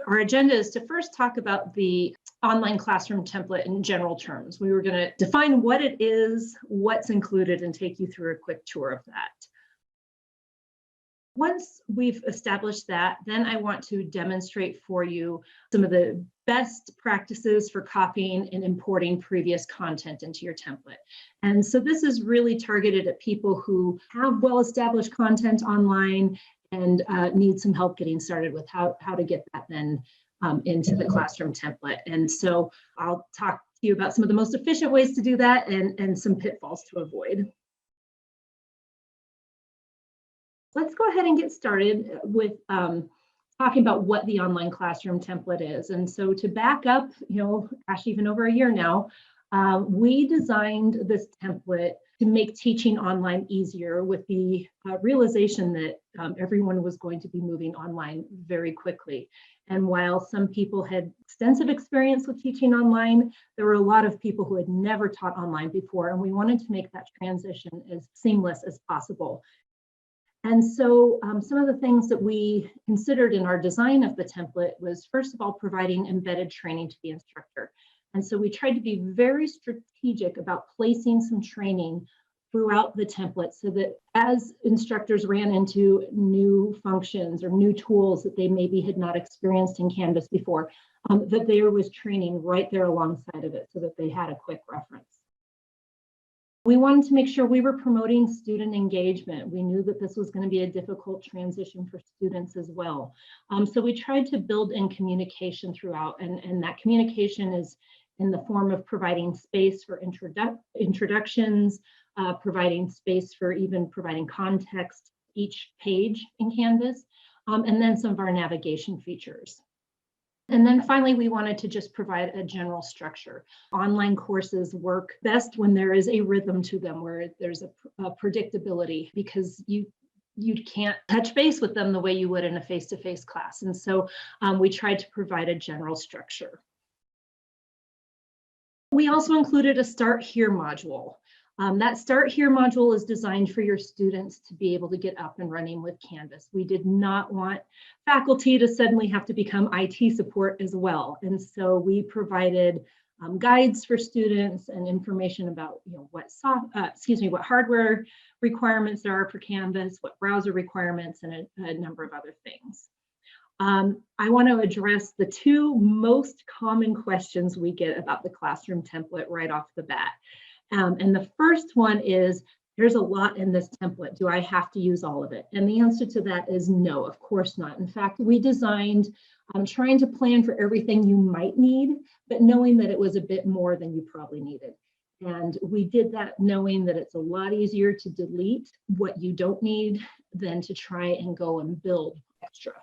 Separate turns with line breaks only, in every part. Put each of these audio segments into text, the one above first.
our agenda is to first talk about the online classroom template in general terms. We were going to define what it is, what's included, and take you through a quick tour of that. Once we've established that, then I want to demonstrate for you some of the best practices for copying and importing previous content into your template. And so this is really targeted at people who have well-established content online and need some help getting started with how to get that then into the classroom template. And so I'll talk to you about some of the most efficient ways to do that and some pitfalls to avoid. Let's go ahead and get started with talking about what the online classroom template is. And so to back up, gosh, even over a year now, we designed this template to make teaching online easier with the realization that everyone was going to be moving online very quickly. And while some people had extensive experience with teaching online, there were a lot of people who had never taught online before, and we wanted to make that transition as seamless as possible. And so some of the things that we considered in our design of the template was, first of all, providing embedded training to the instructor. And so we tried to be very strategic about placing some training throughout the template so that as instructors ran into new functions or new tools that they maybe had not experienced in Canvas before, that there was training right there alongside of it so that they had a quick reference. We wanted to make sure we were promoting student engagement. We knew that this was going to be a difficult transition for students as well. So we tried to build in communication throughout, and that communication is in the form of providing space for introductions, providing space for even providing context each page in Canvas, and then some of our navigation features. And then finally, we wanted to just provide a general structure. Online courses work best when there is a rhythm to them, where there's a predictability, because you can't touch base with them the way you would in a face-to-face class. And so we tried to provide a general structure. We also included a Start Here module. That Start Here module is designed for your students to be able to get up and running with Canvas. We did not want faculty to suddenly have to become IT support as well. And so we provided guides for students and information about what hardware requirements there are for Canvas, what browser requirements, and a number of other things. I want to address the two most common questions we get about the classroom template right off the bat. And the first one is, there's a lot in this template. Do I have to use all of it? And the answer to that is no, of course not. In fact, we designed trying to plan for everything you might need, but knowing that it was a bit more than you probably needed. And we did that knowing that it's a lot easier to delete what you don't need than to try and go and build extra.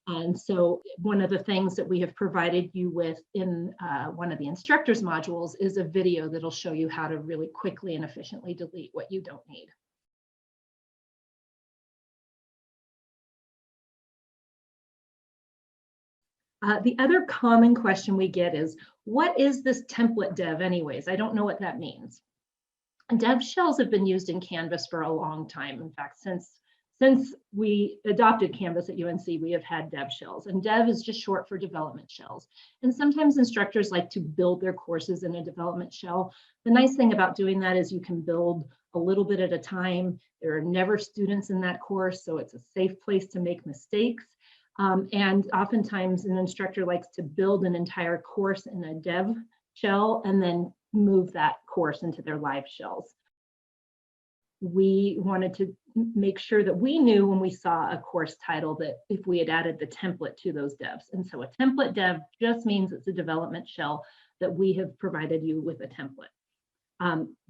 And so one of the things that we have provided you with in one of the instructors modules is a video that'll show you how to really quickly and efficiently delete what you don't need. The other common question we get is, what is this template dev anyways? I don't know what that means. And dev shells have been used in Canvas for a long time. In fact, since we adopted Canvas at UNC, we have had dev shells, and dev is just short for development shells. And sometimes instructors like to build their courses in a development shell. The nice thing about doing that is you can build a little bit at a time. There are never students in that course, so it's a safe place to make mistakes. And oftentimes an instructor likes to build an entire course in a dev shell and then move that course into their live shells. We wanted to make sure that we knew when we saw a course title that if we had added the template to those devs. And so a template dev just means it's a development shell that we have provided you with a template.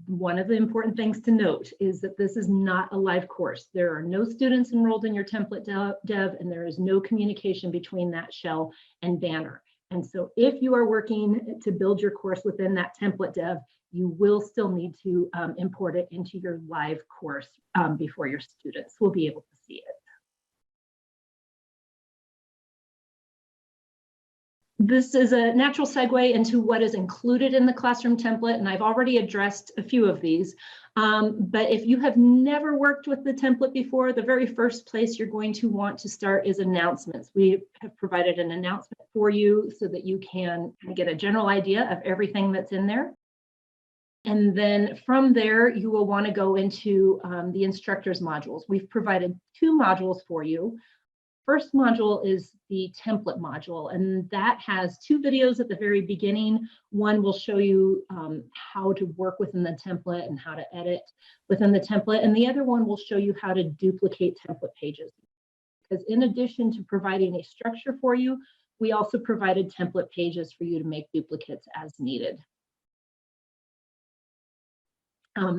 One of the important things to note is that this is not a live course. There are no students enrolled in your template dev, and there is no communication between that shell and Banner. And so if you are working to build your course within that template dev, you will still need to import it into your live course before your students will be able to see it. This is a natural segue into what is included in the classroom template, and I've already addressed a few of these. But if you have never worked with the template before, the very first place you're going to want to start is announcements. We have provided an announcement for you so that you can get a general idea of everything that's in there. And then from there, you will want to go into the instructors modules. We've provided 2 modules for you. First module is the template module, and that has 2 videos at the very beginning. One will show you how to work within the template and how to edit within the template, and the other one will show you how to duplicate template pages. Because in addition to providing a structure for you, we also provided template pages for you to make duplicates as needed.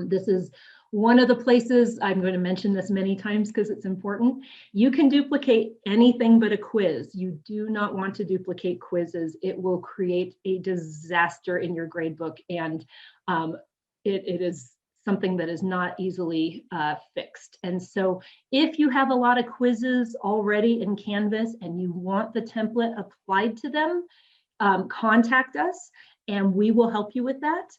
This is one of the places, I'm going to mention this many times because it's important. You can duplicate anything but a quiz. You do not want to duplicate quizzes. It will create a disaster in your gradebook, and it is something that is not easily fixed. And so if you have a lot of quizzes already in Canvas and you want the template applied to them, contact us and we will help you with that.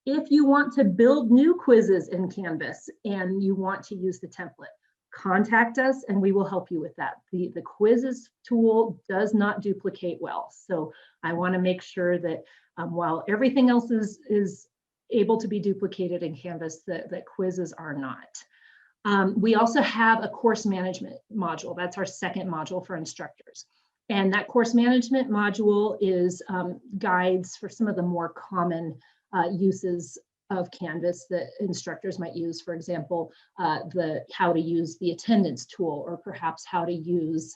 If you want to build new quizzes in Canvas and you want to use the template, contact us and we will help you with that. The quizzes tool does not duplicate well. So I want to make sure that while everything else is able to be duplicated in Canvas, that quizzes are not. We also have a course management module. That's our second module for instructors. And that course management module is guides for some of the more common uses of Canvas that instructors might use. For example, how to use the attendance tool, or perhaps how to use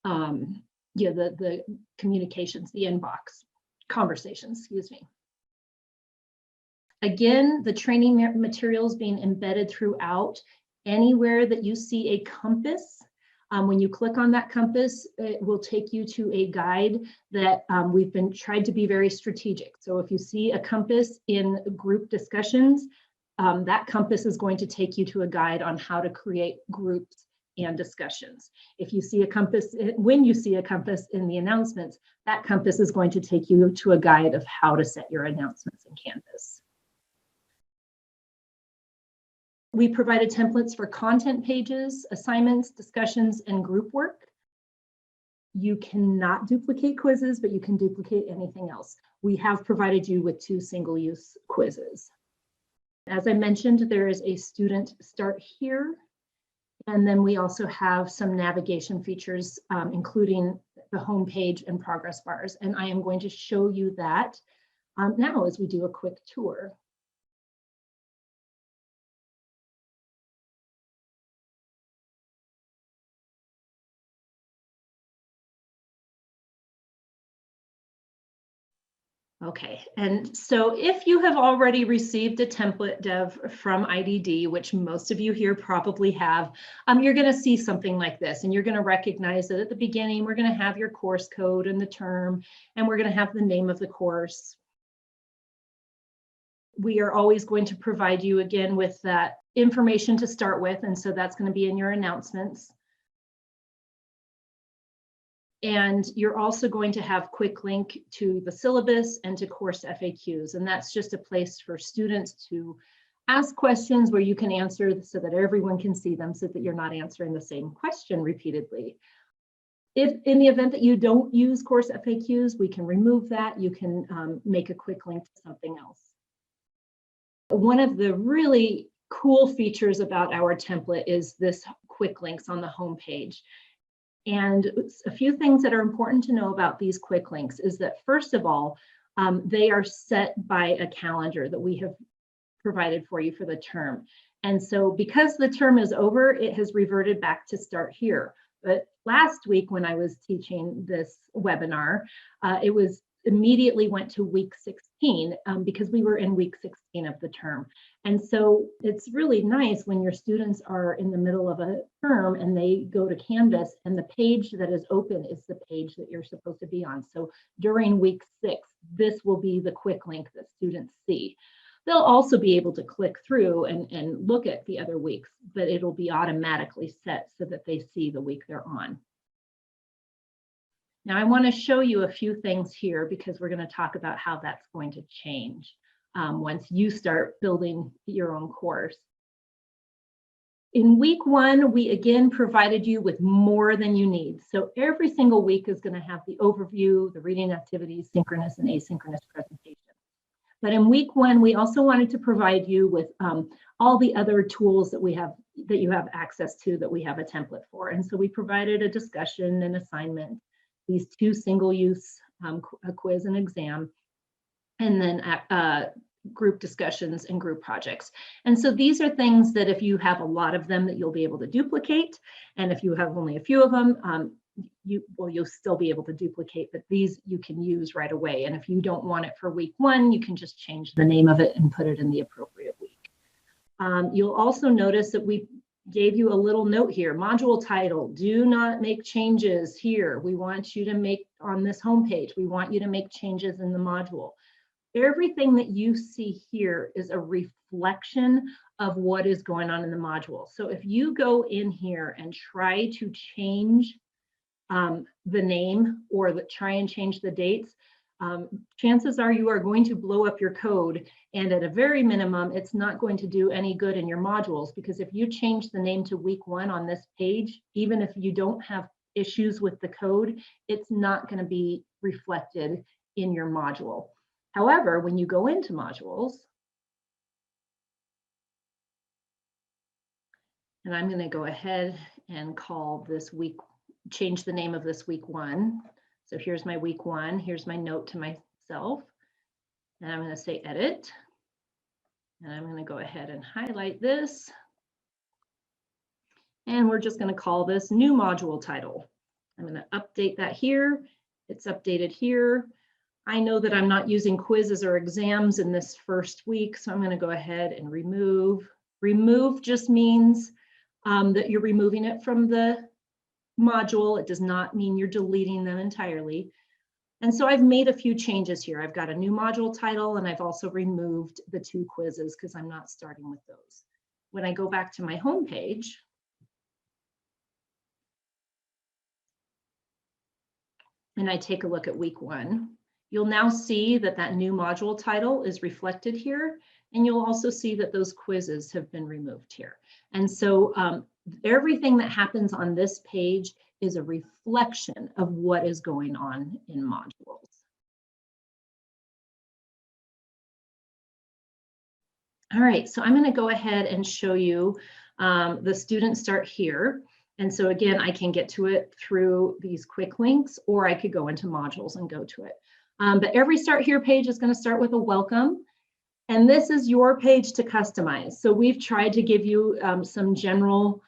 the communications, the inbox conversations, excuse me. Again, the training materials being embedded throughout. Anywhere that you see a compass, when you click on that compass, it will take you to a guide that we've tried to be very strategic. So if you see a compass in group discussions, that compass is going to take you to a guide on how to create groups and discussions. If you see a compass, when you see a compass in the announcements, that compass is going to take you to a guide of how to set your announcements in Canvas. We provided templates for content pages, assignments, discussions, and group work. You cannot duplicate quizzes, but you can duplicate anything else. We have provided you with 2 single-use quizzes. As I mentioned, there is a student start here, and then we also have some navigation features, including the home page and progress bars. And I am going to show you that now as we do a quick tour. Okay, and so if you have already received a template dev from IDD, which most of you here probably have, you're going to see something like this, and you're going to recognize that at the beginning, we're going to have your course code and the term, and we're going to have the name of the course. We are always going to provide you again with that information to start with, and so that's going to be in your announcements. And you're also going to have quick link to the syllabus and to course FAQs. And that's just a place for students to ask questions where you can answer so that everyone can see them, so that you're not answering the same question repeatedly. If in the event that you don't use course FAQs, we can remove that. You can make a quick link to something else. One of the really cool features about our template is this quick links on the home page. And a few things that are important to know about these quick links is that, first of all, they are set by a calendar that we have provided for you for the term. And so because the term is over, it has reverted back to start here. But last week when I was teaching this webinar, it was immediately went to week 16 because we were in week 16 of the term. And so it's really nice when your students are in the middle of a term and they go to Canvas and the page that is open is the page that you're supposed to be on. So during week 6, this will be the quick link that students see. They'll also be able to click through and look at the other weeks, but it'll be automatically set so that they see the week they're on. Now I want to show you a few things here because we're going to talk about how that's going to change once you start building your own course. In week 1, we again provided you with more than you need. So every single week is going to have the overview, the reading activities, synchronous and asynchronous presentation. But in week 1, we also wanted to provide you with all the other tools that you have access to, that we have a template for. And so we provided a discussion and assignment, these 2 single-use a quiz and exam, and then group discussions and group projects. And so these are things that if you have a lot of them, that you'll be able to duplicate. And if you have only a few of them, you'll still be able to duplicate, but these you can use right away. And if you don't want it for week 1, you can just change the name of it and put it in the appropriate week. You'll also notice that we gave you a little note here, module title, do not make changes here. We want you to make on this homepage, we want you to make changes in the module. Everything that you see here is a reflection of what is going on in the module. So if you go in here and try to change the name or try and change the dates, chances are you are going to blow up your code. And at a very minimum, it's not going to do any good in your modules, because if you change the name to week 1 on this page, even if you don't have issues with the code, it's not going to be reflected in your module. However, when you go into modules, and I'm going to go ahead and call this week, change the name of this week 1. So here's my week 1, here's my note to myself, and I'm going to say edit, and I'm going to go ahead and highlight this, and we're just going to call this new module title. I'm going to update that here. It's updated here. I know that I'm not using quizzes or exams in this first week, so I'm going to go ahead and remove. Remove just means that you're removing it from the module. It does not mean you're deleting them entirely. And so I've made a few changes here. I've got a new module title, and I've also removed the 2 quizzes because I'm not starting with those. When I go back to my home page, and I take a look at week 1, you'll now see that that new module title is reflected here, and you'll also see that those quizzes have been removed here. And so everything that happens on this page is a reflection of what is going on in modules. All right, so I'm going to go ahead and show you the student start here. And so again, I can get to it through these quick links, or I could go into modules and go to it. But every Start Here page is going to start with a welcome. And this is your page to customize. So we've tried to give you some general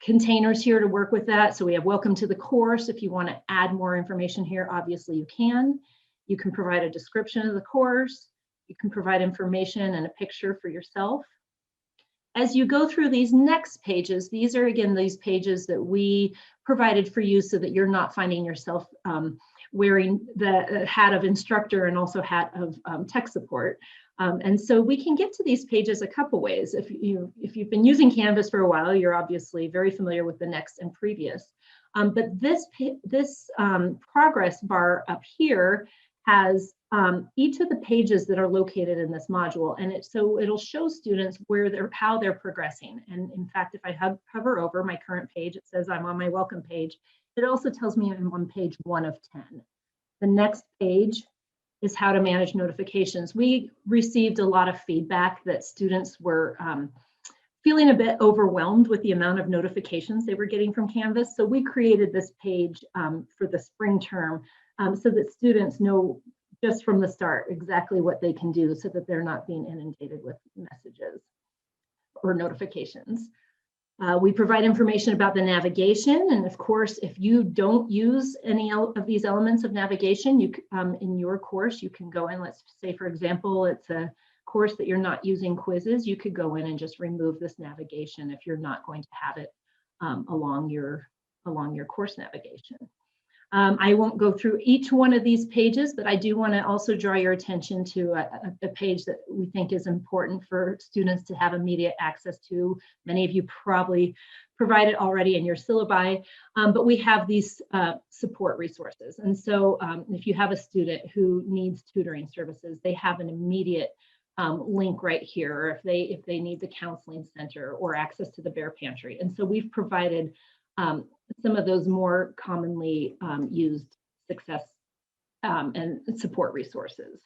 containers here to work with that. So we have welcome to the course. If you want to add more information here, obviously you can. You can provide a description of the course. You can provide information and a picture for yourself. As you go through these next pages, these are again these pages that we provided for you so that you're not finding yourself wearing the hat of instructor and also hat of tech support. And so we can get to these pages a couple ways. If you've been using Canvas for a while, you're obviously very familiar with the next and previous. But this progress bar up here has each of the pages that are located in this module, and so it'll show students how they're progressing. And in fact, if I hover over my current page, it says I'm on my welcome page. It also tells me I'm on page 1 of 10. The next page is how to manage notifications. We received a lot of feedback that students were feeling a bit overwhelmed with the amount of notifications they were getting from Canvas. So we created this page for the spring term so that students know just from the start exactly what they can do so that they're not being inundated with messages or notifications. We provide information about the navigation, and of course, if you don't use any of these elements of navigation, you in your course, you can go in. Let's say, for example, it's a course that you're not using quizzes. You could go in and just remove this navigation if you're not going to have it along your course navigation. I won't go through each one of these pages, but I do want to also draw your attention to a page that we think is important for students to have immediate access to. Many of you probably provide it already in your syllabi, but we have these support resources. And so if you have a student who needs tutoring services, they have an immediate link right here, or if they need the counseling center or access to the bear pantry. And so we've provided some of those more commonly used success and support resources.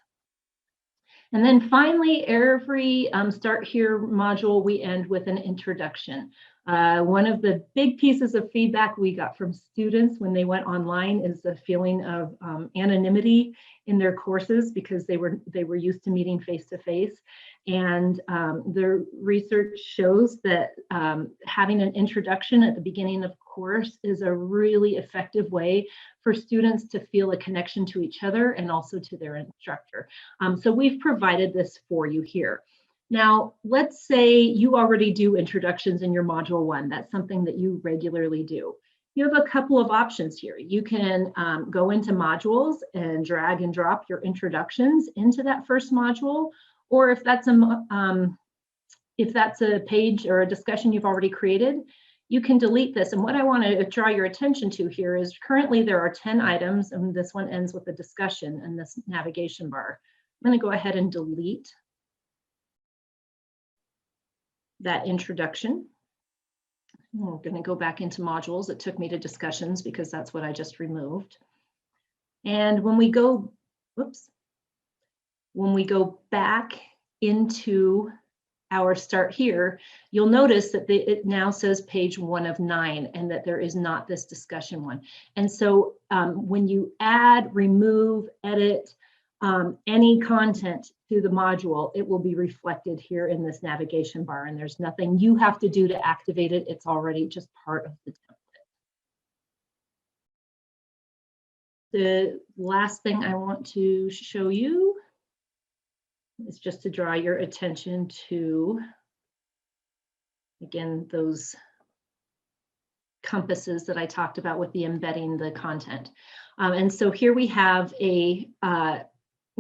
And then finally, every Start Here module, we end with an introduction. One of the big pieces of feedback we got from students when they went online is the feeling of anonymity in their courses because they were used to meeting face to face. And the research shows that having an introduction at the beginning of course is a really effective way for students to feel a connection to each other and also to their instructor. So we've provided this for you here. Now, let's say you already do introductions in your module 1. That's something that you regularly do. You have a couple of options here. You can go into modules and drag and drop your introductions into that first module, or if that's a page or a discussion you've already created, you can delete this. And what I want to draw your attention to here is currently there are 10 items, and this one ends with a discussion in this navigation bar. I'm going to go ahead and delete that introduction. We're going to go back into modules. It took me to discussions because that's what I just removed. And when we go, when we go back into our Start Here, you'll notice that it now says page 1 of 9 and that there is not this discussion one. And so when you add, remove, edit any content to the module, it will be reflected here in this navigation bar, and there's nothing you have to do to activate it. It's already just part of the template. The last thing I want to show you is just to draw your attention to, again, those compasses that I talked about with the embedding the content. And so here we have a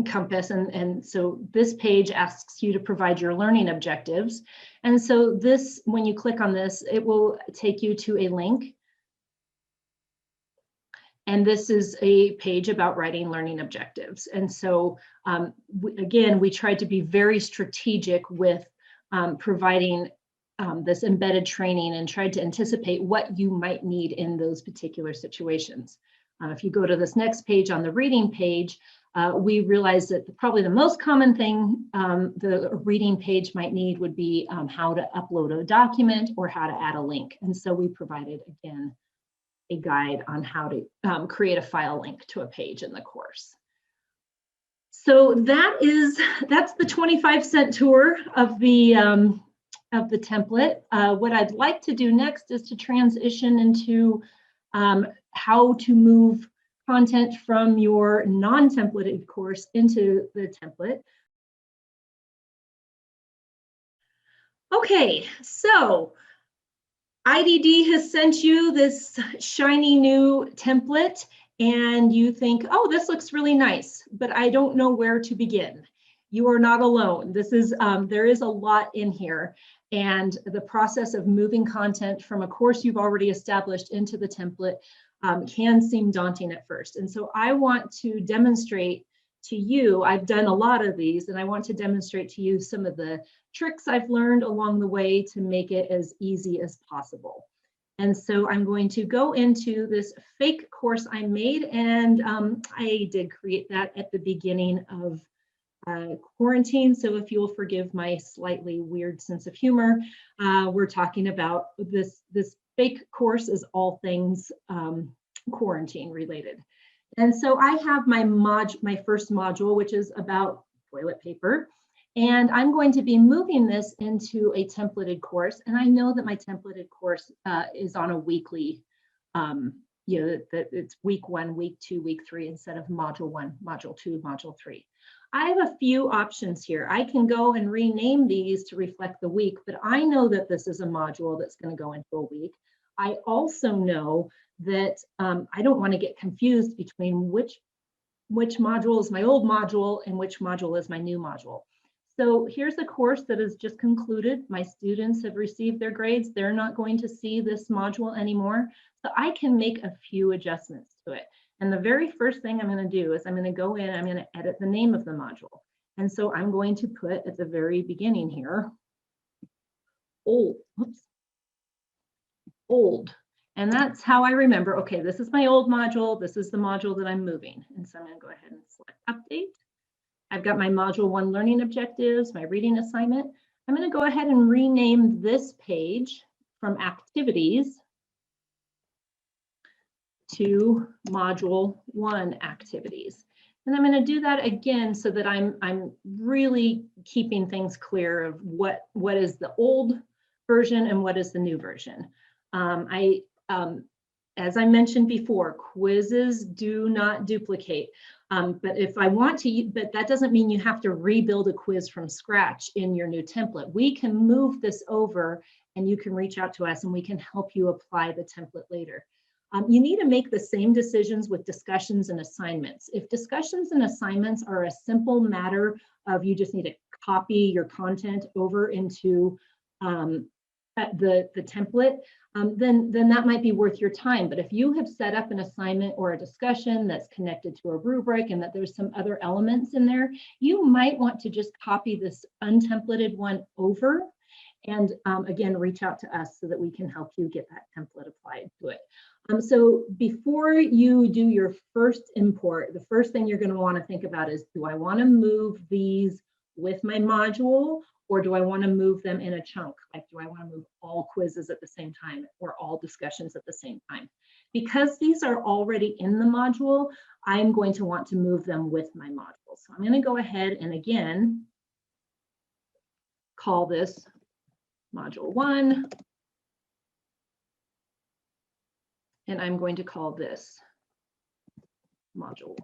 compass, and so this page asks you to provide your learning objectives. And so this, when you click on this, it will take you to a link. And this is a page about writing learning objectives. And so again, we tried to be very strategic with providing this embedded training and tried to anticipate what you might need in those particular situations. If you go to this next page on the reading page, we realized that probably the most common thing the reading page might need would be how to upload a document or how to add a link. And so we provided, again, a guide on how to create a file link to a page in the course. So that's the 25-cent tour of the template. What I'd like to do next is to transition into how to move content from your non-templated course into the template. Okay, so IDD has sent you this shiny new template and you think, oh, this looks really nice, but I don't know where to begin. You are not alone. This is there is a lot in here, and the process of moving content from a course you've already established into the template can seem daunting at first. And so I want to demonstrate to you, I've done a lot of these, and I want to demonstrate to you some of the tricks I've learned along the way to make it as easy as possible. And so I'm going to go into this fake course I made, and I did create that at the beginning of quarantine. So if you'll forgive my slightly weird sense of humor, we're talking about this fake course is all things quarantine related. And so I have my first module, which is about toilet paper. And I'm going to be moving this into a templated course. And I know that my templated course is on a weekly, that it's week 1, week 2, week 3, instead of module 1, module 2, module 3. I have a few options here. I can go and rename these to reflect the week, but I know that this is a module that's going to go into a week. I also know that I don't want to get confused between which module is my old module and which module is my new module. So here's a course that is just concluded. My students have received their grades. They're not going to see this module anymore. So I can make a few adjustments to it. And the very first thing I'm going to do is I'm going to go in, I'm going to edit the name of the module. And so I'm going to put at the very beginning here, old, old. And that's how I remember, okay, this is my old module, this is the module that I'm moving. And so I'm going to go ahead and select update. I've got my module 1 learning objectives, my reading assignment. I'm going to go ahead and rename this page from activities to module 1 activities. And I'm going to do that again so that I'm really keeping things clear of what is the old version and what is the new version. As I mentioned before, quizzes do not duplicate. But if I want to, but that doesn't mean you have to rebuild a quiz from scratch in your new template. We can move this over and you can reach out to us and we can help you apply the template later. You need to make the same decisions with discussions and assignments. If discussions and assignments are a simple matter of you just need to copy your content over into the template, then that might be worth your time. But if you have set up an assignment or a discussion that's connected to a rubric and that there's some other elements in there, you might want to just copy this untemplated one over and again, reach out to us so that we can help you get that template applied to it. So before you do your first import, the first thing you're going to want to think about is, do I want to move these with my module, or do I want to move them in a chunk? Like, do I want to move all quizzes at the same time or all discussions at the same time? Because these are already in the module, I'm going to want to move them with my module. So I'm going to go ahead and again, call this module 1. And I'm going to call this module 1.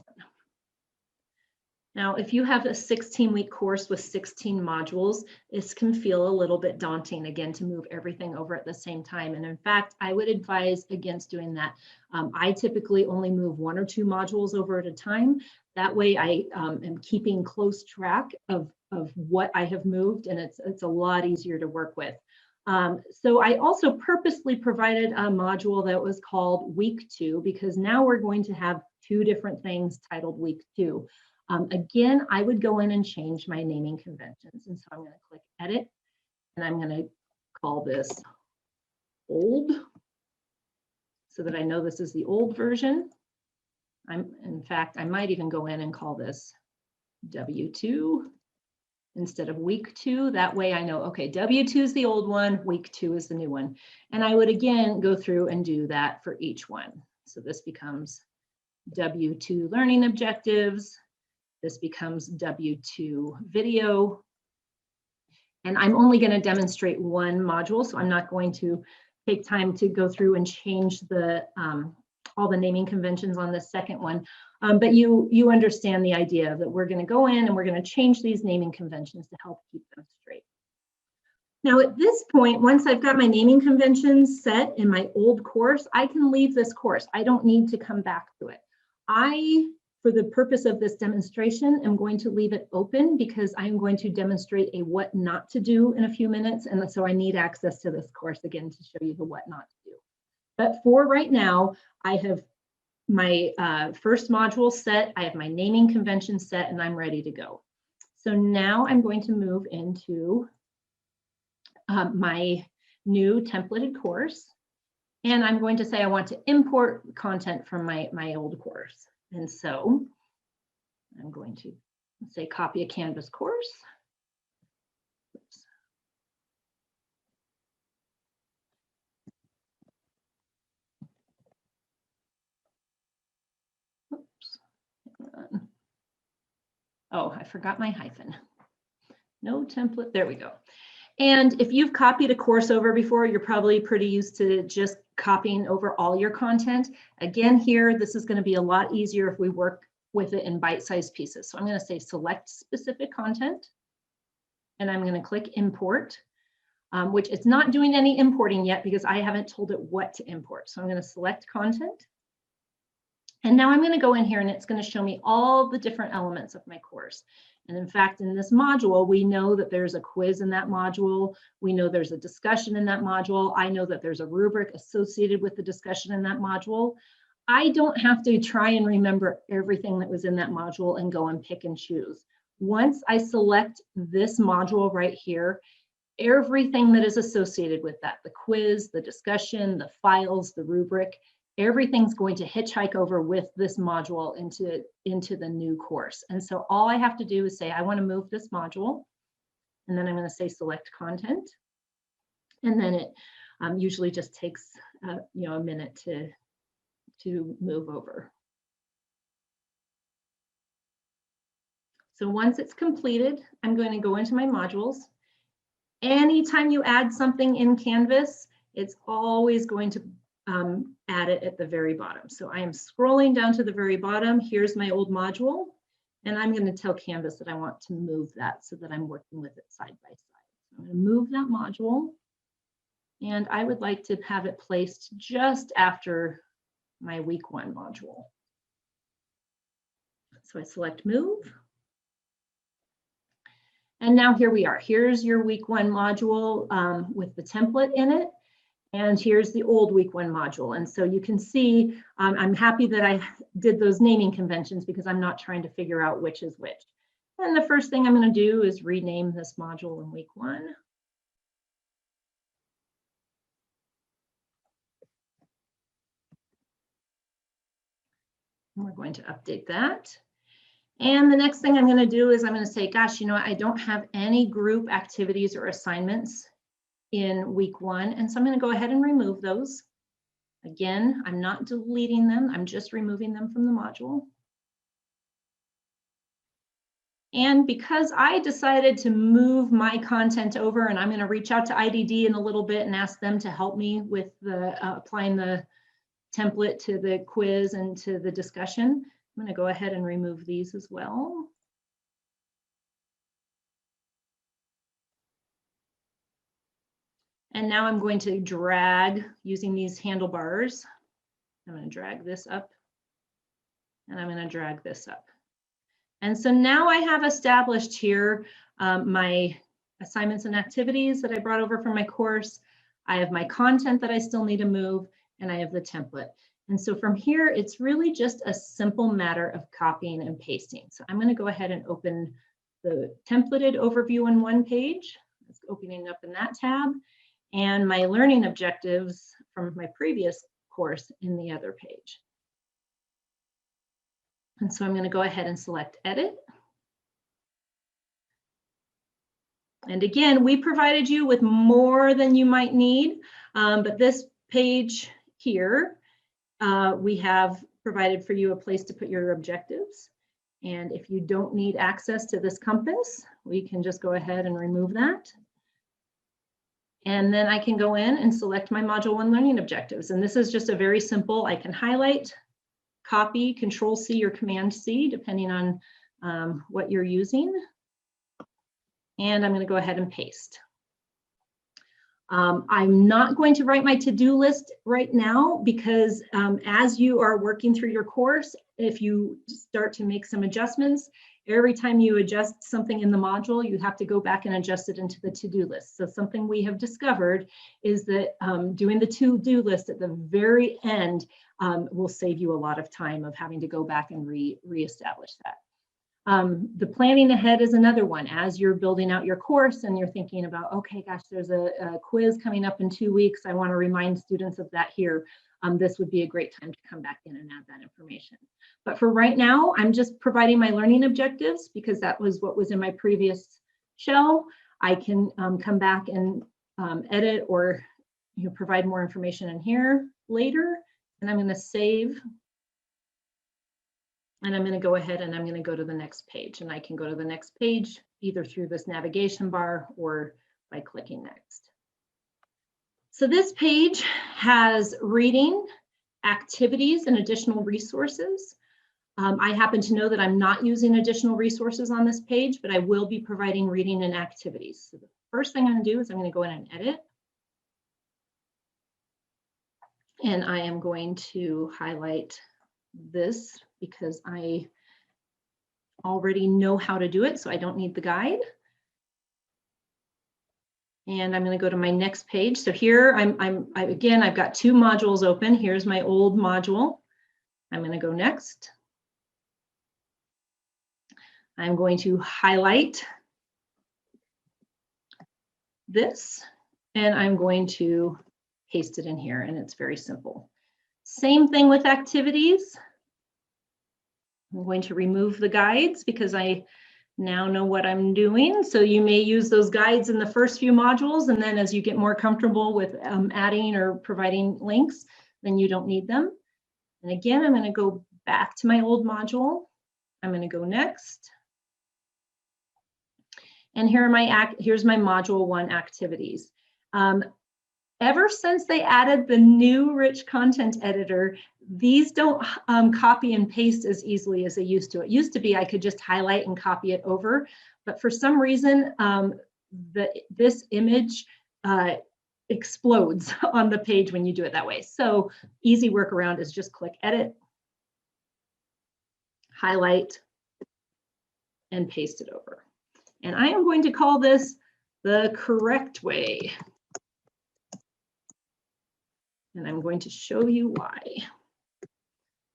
Now, if you have a 16-week course with 16 modules, this can feel a little bit daunting, again, to move everything over at the same time. And in fact, I would advise against doing that. I typically only move 1 or 2 modules over at a time. That way I am keeping close track of what I have moved, and it's a lot easier to work with. So I also purposely provided a module that was called week 2, because now we're going to have 2 different things titled week 2. Again, I would go in and change my naming conventions. And so I'm going to click edit, and I'm going to call this old so that I know this is the old version. In fact, I might even go in and call this W2 instead of week 2. That way I know, okay, W2 is the old one, week 2 is the new one. And I would again go through and do that for each one. So this becomes W2 learning objectives. This becomes W2 video. And I'm only going to demonstrate one module, so I'm not going to take time to go through and change the all the naming conventions on this second one. But you understand the idea that we're going to go in and we're going to change these naming conventions to help keep them straight. Now at this point, once I've got my naming conventions set in my old course, I can leave this course. I don't need to come back to it. For the purpose of this demonstration, I'm going to leave it open because I'm going to demonstrate a what not to do in a few minutes. And so I need access to this course again to show you the what not to do. But for right now, I have my first module set, I have my naming convention set, and I'm ready to go. So now I'm going to move into my new templated course. And I'm going to say I want to import content from my old course. And so I'm going to say copy a Canvas course. Oops. Oops. Oh, I forgot my hyphen. No template. There we go. And if you've copied a course over before, you're probably pretty used to just copying over all your content. Again, here, this is going to be a lot easier if we work with it in bite-sized pieces. So I'm going to say select specific content, and I'm going to click import, which it's not doing any importing yet because I haven't told it what to import. So I'm going to select content. And now I'm going to go in here and it's going to show me all the different elements of my course. And in fact, in this module, we know that there's a quiz in that module. We know there's a discussion in that module. I know that there's a rubric associated with the discussion in that module. I don't have to try and remember everything that was in that module and go and pick and choose. Once I select this module right here, everything that is associated with that, the quiz, the discussion, the files, the rubric, everything's going to hitchhike over with this module into the new course. And so all I have to do is say, I want to move this module, and then I'm going to say select content. And then it usually just takes a minute to move over. So once it's completed, I'm going to go into my modules. Anytime you add something in Canvas, it's always going to add it at the very bottom. So I am scrolling down to the very bottom. Here's my old module, and I'm going to tell Canvas that I want to move that so that I'm working with it side by side. So I'm going to move that module, and I would like to have it placed just after my week 1 module. So I select move. And now here we are. Here's your week 1 module with the template in it. And here's the old week 1 module. And so you can see, I'm happy that I did those naming conventions because I'm not trying to figure out which is which. And the first thing I'm going to do is rename this module in week 1. And we're going to update that. And the next thing I'm going to do is I'm going to say, gosh, I don't have any group activities or assignments in week 1. And so I'm going to go ahead and remove those. Again, I'm not deleting them. I'm just removing them from the module. And because I decided to move my content over, and I'm going to reach out to IDD in a little bit and ask them to help me with the applying the template to the quiz and to the discussion, I'm going to go ahead and remove these as well. And now I'm going to drag using these handlebars. I'm going to drag this up, and I'm going to drag this up. And so now I have established here my assignments and activities that I brought over from my course. I have my content that I still need to move, and I have the template. And so from here, it's really just a simple matter of copying and pasting. So I'm going to go ahead and open the templated overview in one page. It's opening up in that tab, and my learning objectives from my previous course in the other page. And so I'm going to go ahead and select edit. And again, we provided you with more than you might need, but this page here, we have provided for you a place to put your objectives. And if you don't need access to this compass, we can just go ahead and remove that. And then I can go in and select my Module 1 learning objectives. And this is just a very simple, I can highlight, copy, Control-C or Command-C, depending on what you're using. And I'm going to go ahead and paste. I'm not going to write my to-do list right now because as you are working through your course, if you start to make some adjustments, every time you adjust something in the module, you have to go back and adjust it into the to-do list. So something we have discovered is that doing the to-do list at the very end will save you a lot of time of having to go back and reestablish that. The planning ahead is another one. As you're building out your course and you're thinking about, okay, gosh, there's a quiz coming up in 2 weeks. I want to remind students of that here. This would be a great time to come back in and add that information. But for right now, I'm just providing my learning objectives because that was what was in my previous shell. I can come back and edit or provide more information in here later. And I'm going to save. And I'm going to go ahead and I'm going to go to the next page. And I can go to the next page either through this navigation bar or by clicking next. So this page has reading, activities, and additional resources. I happen to know that I'm not using additional resources on this page, but I will be providing reading and activities. So the first thing I'm going to do is I'm going to go in and edit. And I am going to highlight this because I already know how to do it, so I don't need the guide. And I'm going to go to my next page. So here again, I've got 2 modules open. Here's my old module. I'm going to go next. I'm going to highlight this, and I'm going to paste it in here, and it's very simple. Same thing with activities. I'm going to remove the guides because I now know what I'm doing. So you may use those guides in the first few modules, and then as you get more comfortable with adding or providing links, then you don't need them. And again, I'm going to go back to my old module. I'm going to go next. And here are here's my module 1 activities. Ever since they added the new rich content editor, these don't copy and paste as easily as they used to. It used to be I could just highlight and copy it over, but for some reason, this image explodes on the page when you do it that way. So easy workaround is just click edit, highlight, and paste it over. And I am going to call this the correct way. And I'm going to show you why.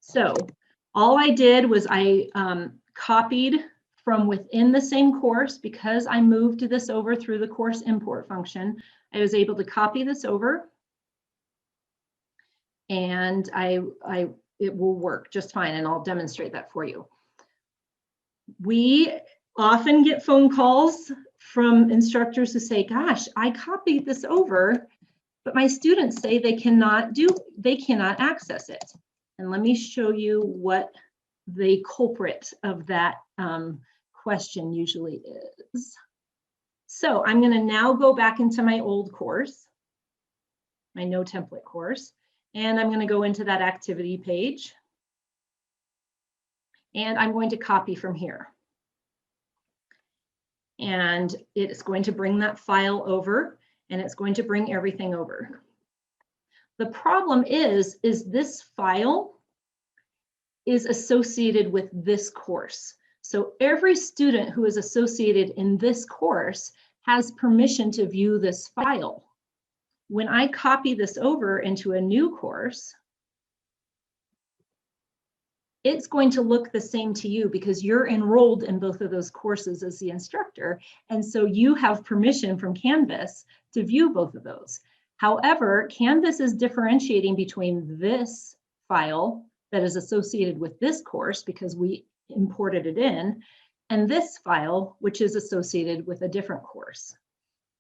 So all I did was I copied from within the same course. Because I moved this over through the course import function, I was able to copy this over, and it will work just fine, and I'll demonstrate that for you. We often get phone calls from instructors who say, gosh, I copied this over, but my students say they cannot access it. And let me show you what the culprit of that question usually is. So I'm going to now go back into my old course, my no template course, and I'm going to go into that activity page. And I'm going to copy from here. And it's going to bring that file over, and it's going to bring everything over. The problem is this file is associated with this course. So every student who is associated in this course has permission to view this file. When I copy this over into a new course, it's going to look the same to you because you're enrolled in both of those courses as the instructor. And so you have permission from Canvas to view both of those. However, Canvas is differentiating between this file that is associated with this course because we imported it in, and this file, which is associated with a different course.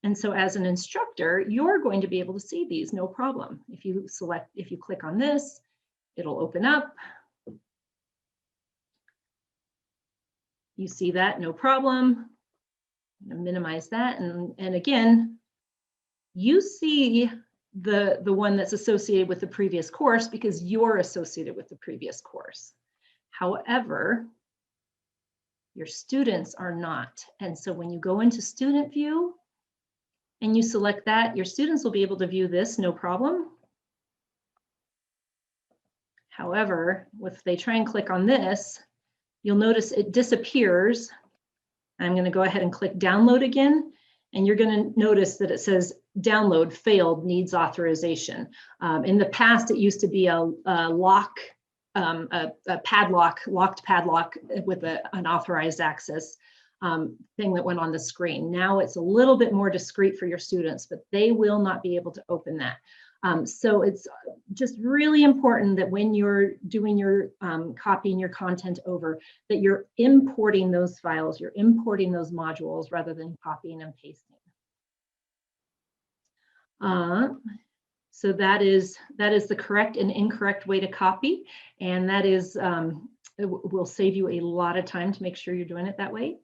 And so as an instructor, you're going to be able to see these, no problem. If you click on this, it'll open up. You see that, no problem. I'm going to minimize that. And again, you see the one that's associated with the previous course because you're associated with the previous course. However, your students are not. And so when you go into student view and you select that, your students will be able to view this, no problem. However, if they try and click on this, you'll notice it disappears. I'm going to go ahead and click download again, and you're going to notice that it says download failed, needs authorization. In the past, it used to be a locked padlock with an authorized access thing that went on the screen. Now it's a little bit more discreet for your students, but they will not be able to open that. So it's just really important that when you're doing your copying your content over, that you're importing those files, you're importing those modules rather than copying and pasting. So that is the correct and incorrect way to copy, and that is it will save you a lot of time to make sure you're doing it that way.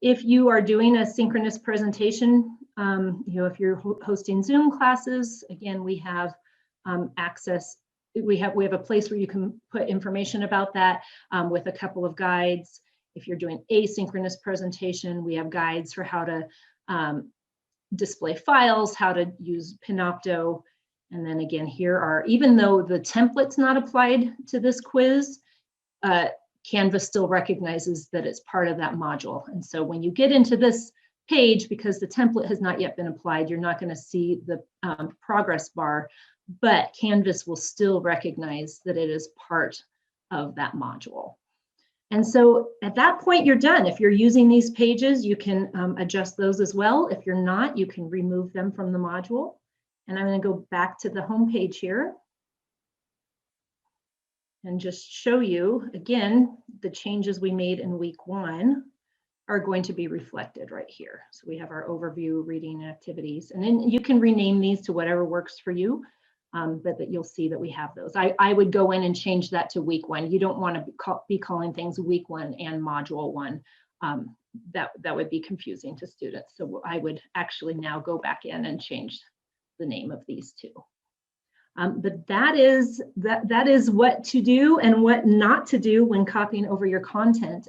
If you are doing a synchronous presentation, if you're hosting Zoom classes, again, we have access. We have a place where you can put information about that with a couple of guides. If you're doing asynchronous presentation, we have guides for how to display files, how to use Panopto. And then again, here are, even though the template's not applied to this quiz, Canvas still recognizes that it's part of that module. And so when you get into this page, because the template has not yet been applied, you're not going to see the progress bar, but Canvas will still recognize that it is part of that module. And so at that point, you're done. If you're using these pages, you can adjust those as well. If you're not, you can remove them from the module. And I'm going to go back to the home page here and just show you, again, the changes we made in week 1 are going to be reflected right here. So we have our overview, reading, and activities. And then you can rename these to whatever works for you. But that you'll see that we have those. I would go in and change that to week 1. You don't want to be calling things week 1 and module 1. That would be confusing to students. So I would actually now go back in and change the name of these two. But that is what to do and what not to do when copying over your content.